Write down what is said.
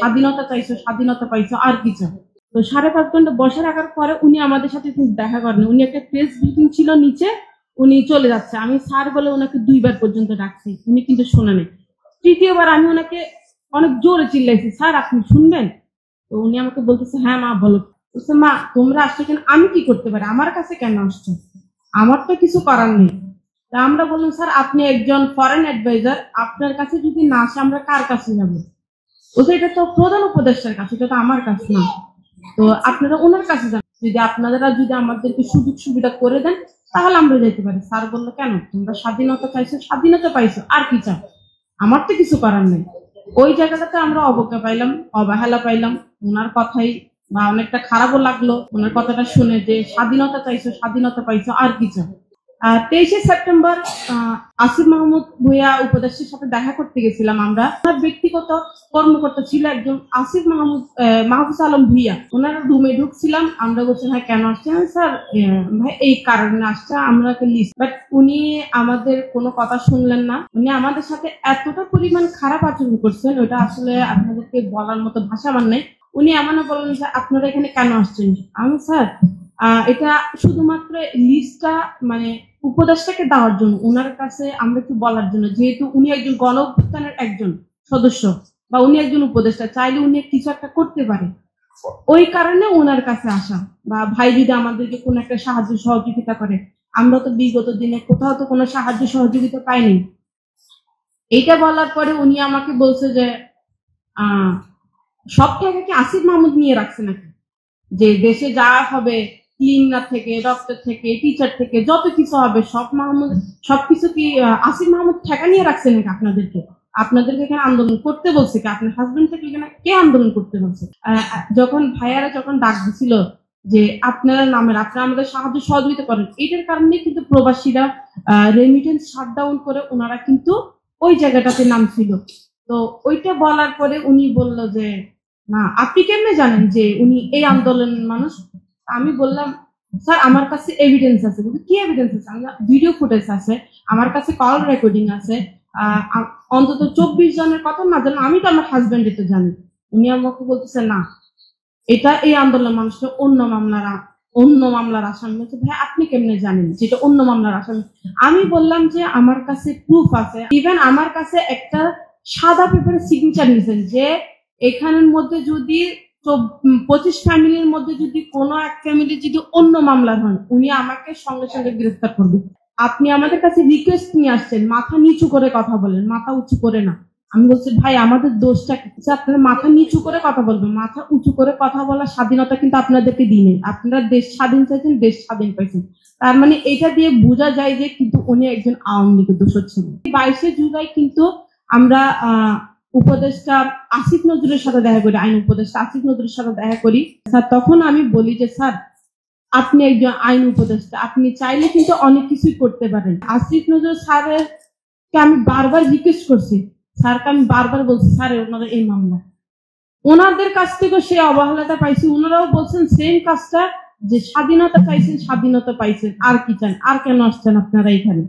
স্বাধীনতা চাইছো, স্বাধীনতা পাইছো, আর কি চাও? তো 5.5 ঘন্টা বসে রাখার পরে উনি আমাদের সাথে কিন্তু দেখা করেন। উনি একটা প্রেস ব্রিফিং ছিল নিচে, উনি চলে যাচ্ছে। আমি স্যার বলে ওনাকে 2 বার পর্যন্ত ডাকছি, উনি কিন্তু শোনেনি। তৃতীয়বার আমি ওনাকে অনেক জোরে চিল্লাইছি, স্যার আপনি শুনবেন? তো উনি আমাকে বলতেছে, হ্যাঁ মা বলো। বলছে, মা তোমরা আসছো কেন? আমি কি করতে পারি? আমার কাছে কেন আসছো? আমার তো কিছু করার নেই। তা আমরা বললাম, স্যার আপনি একজন ফরেন অ্যাডভাইজার, আপনার কাছে যদি না আসে আমরা কার কাছে যাবো? বলছে, এটা তো প্রধান উপদেষ্টার কাছে, এটা তো আমার কাছে না। তো আপনারা ওনার কাছে যান, যদি আপনারা যদি আমাদেরকে সুযোগ সুবিধা করে দেন তাহলে আমরা যেতে পারি। স্যার বললো, কেন? তোমরা স্বাধীনতা চাইছো, স্বাধীনতা পাইছো, আর কি চাও? আমার তো কিছু করার নেই। ওই জায়গাটাতে আমরা অবজ্ঞা পাইলাম, অবহেলা পাইলাম। ওনার কথাই বা অনেকটা খারাপও লাগলো ওনার কথাটা শুনে, যে স্বাধীনতা চাইছো, স্বাধীনতা পাইছো, আর কি চাও? 23শে সেপ্টেম্বর আসিফ মাহমুদ ভুঁইয়া উপদেষ্টার সাথে দেখা করতে গেছিলাম আমরা। ওনার ব্যক্তিগত কর্মকর্তা ছিল একজন আসিফ মাহফুজ আলম ভুঁইয়া। ওনার রুমে ঢুকছিলাম, আমরা বলছি, হ্যাঁ কেন আসছেন? স্যার ভাই এই কারণে আসছে, আমরা লিস্ট। বাট উনি আমাদের কোনো কথা শুনলেন না। উনি আমাদের সাথে এতটা পরিমাণ খারাপ আচরণ করছেন, ওটা আসলে আপনাদেরকে বলার মতো ভাষা আমার নেই। উনি এমনও বললেন যে আপনারা এখানে কেন আসছেন? আমি, স্যার এটা শুধুমাত্র লিস্টটা মানে উপদেষ্টাকে দেওয়ার জন্য, ওনার কাছে আমরা একটু বলার জন্য, যেহেতু উনি একজন গণ অভ্যুত্থানের একজন সদস্য বা উনি একজন উপদেষ্টা, চাইলে উনি কিছু একটা করতে পারে, ওই কারণে ওনার কাছে আসা। বা ভাই যদি আমাদেরকে কোনো একটা সাহায্য সহযোগিতা করে, আমরা তো বিগত দিনে কোথাও তো কোনো সাহায্য সহযোগিতা পাইনি। এইটা বলার পরে উনি আমাকে বলছে যে সব টাকা কি আসিফ মাহমুদ নিয়ে রাখছে নাকি? যে দেশে যা হবে, ক্লিনার থেকে, ডক্টর থেকে, টিচার থেকে যত কিছু হবে সবকিছু কি আসিফ মাহমুদ ঠেকা নিয়ে রাখছে নাকি আপনাদেরকে? আপনাদেরকে এখানে আন্দোলন করতে বলছে কি? আপনার হাজবেন্ড থেকে এখানে কে আন্দোলন করতে বলছে? যখন ভাইয়ারা যখন ডাক দিছিল যে আপনারা আমাদের সাহায্য সহযোগিতা করেন, এটার কারণে কিন্তু প্রবাসীরা রেমিটেন্স শাটডাউন করে ওনারা কিন্তু ওই জায়গাটাতে নামছিল। তো ওইটা বলার পরে উনি বলল যে, না আপনি কেমনে জানেন যে উনি এই আন্দোলনের মানুষ? আমি বললাম, স্যার আমার কাছে এভিডেন্স আছে। কি এভিডেন্স আছে? ভিডিও ফুটেজ আছে, আমার কাছে কল রেকর্ডিং আছে, অন্তত 24 জনের কথা না জানেন, আমি তো আমার হাজবেন্ড এটা জানি। উনি আমাকে বলতেছে, না এটা এই আন্দোলন মানুষকে অন্য মামলার আসামি। বলছে, ভাই আপনি কেমনে জানেন যেটা অন্য মামলার আসামি? আমি বললাম যে আমার কাছে প্রুফ আছে, ইভেন আমার কাছে একটা সাদা পেপারে সিগনেচার নিয়েছেন যে এখানের মধ্যে যদি 25 ফ্যামিলির মধ্যে যদি কোনো এক ফ্যামিলি যদি অন্য মামলার হন, উনি আমাকে সঙ্গে সঙ্গে গ্রেফতার করবে। আপনি আমাদের কাছে রিকোয়েস্ট নিয়ে আসছেন, মাথা নিচু করে কথা বলেন, মাথা উঁচু করে না। আমি বলছি, ভাই আমাদের দোষটা কি? আপনারা মাথা নিচু করে কথা বলবেন, মাথা উঁচু করে কথা বলার স্বাধীনতা কিন্তু আপনাদেরকে দিনে। আপনারা দেশ স্বাধীন চাইছেন, দেশ স্বাধীন পাইছেন। তার মানে এটা দিয়ে বোঝা যায় যে কিন্তু উনি একজন আওয়ামী লীগের দোষর ছিলেন। 22শে জুলাই কিন্তু আমরা উপদেষ্টা আসিফ নজরুলের সাথে দেখা করি, আইন উপদেষ্টা আসিফ নজরুলের সাথে দেখা করি। স্যার তখন আমি বলি যে, স্যার আপনি একজন আইন উপদেষ্টা, আপনি চাইলে কিন্তু অনেক কিছুই করতে পারেন। আসিফ নজরুল স্যারকে আমি বারবার জিজ্ঞেস করছি, স্যারকে আমি বারবার বলছি, স্যার ওনারা এই মামলা, ওনাদের কাছ থেকে সে অবহেলাটা পাইছি। ওনারাও বলছেন সেম কাজটা, যে স্বাধীনতা চাইছেন, স্বাধীনতা পাইছেন, আর কি চান? আর কেন আসছেন আপনারা এখানে?